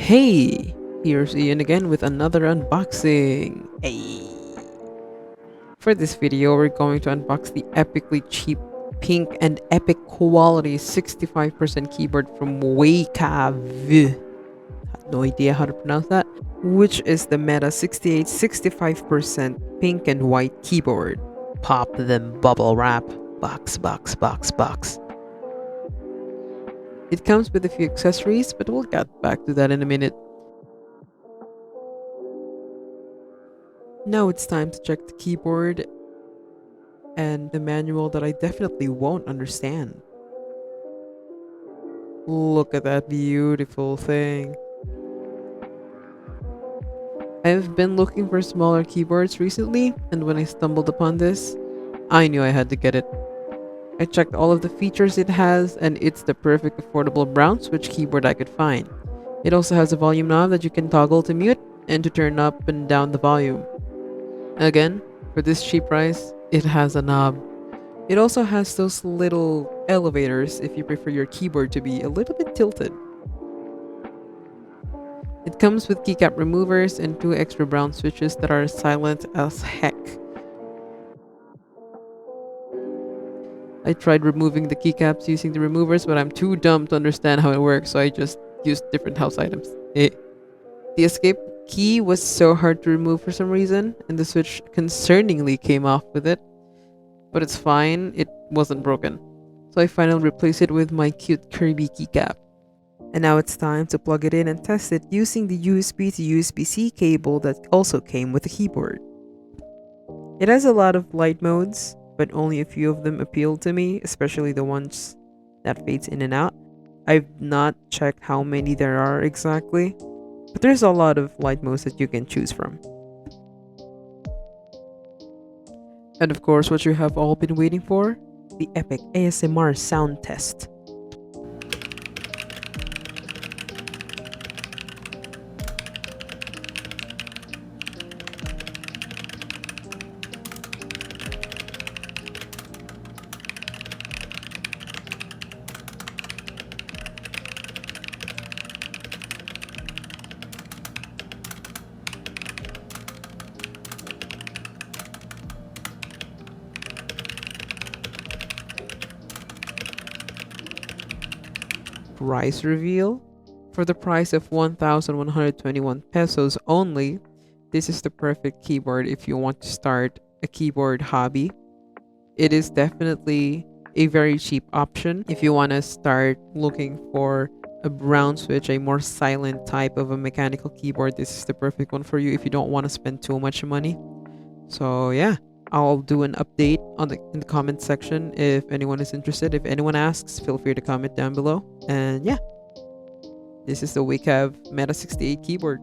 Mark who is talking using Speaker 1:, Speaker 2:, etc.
Speaker 1: Hey, here's Ian again with another unboxing. Hey. For this video, we're going to unbox the epically cheap pink and epic quality 65% keyboard from WEIKAV. Had no idea how to pronounce that. Which is the Meta68 65% pink and white keyboard. Pop them bubble wrap. Box. It comes with a few accessories, but we'll get back to that in a minute. Now it's time to check the keyboard and the manual that I definitely won't understand. Look at that beautiful thing. I've been looking for smaller keyboards recently, and when I stumbled upon this, I knew I had to get it. I checked all of the features it has, and it's the perfect affordable brown switch keyboard I could find. It also has a volume knob that you can toggle to mute and to turn up and down the volume. Again, for this cheap price, it has a knob. It also has those little elevators if you prefer your keyboard to be a little bit tilted. It comes with keycap removers and 2 extra brown switches that are silent as heck. I tried removing the keycaps using the removers, but I'm too dumb to understand how it works, so I just used different house items. The escape key was so hard to remove for some reason, and the switch concerningly came off with it. But it's fine, it wasn't broken. So I finally replaced it with my cute Kirby keycap. And now it's time to plug it in and test it using the USB to USB-C cable that also came with the keyboard. It has a lot of light modes, but only a few of them appealed to me, especially the ones that fades in and out. I've not checked how many there are exactly, but there's a lot of light modes that you can choose from. And of course, what you have all been waiting for, the epic ASMR sound test. Price reveal. For the price of 1,121 pesos only, this is the perfect keyboard if you want to start a keyboard hobby. It is definitely a very cheap option if you want to start looking for a brown switch, a more silent type of a mechanical keyboard. This is the perfect one for you if you don't want to spend too much money. So yeah, I'll do an update in the comment section if anyone is interested. If anyone asks, feel free to comment down below. And yeah, this is the WEIKAV Meta68 keyboard.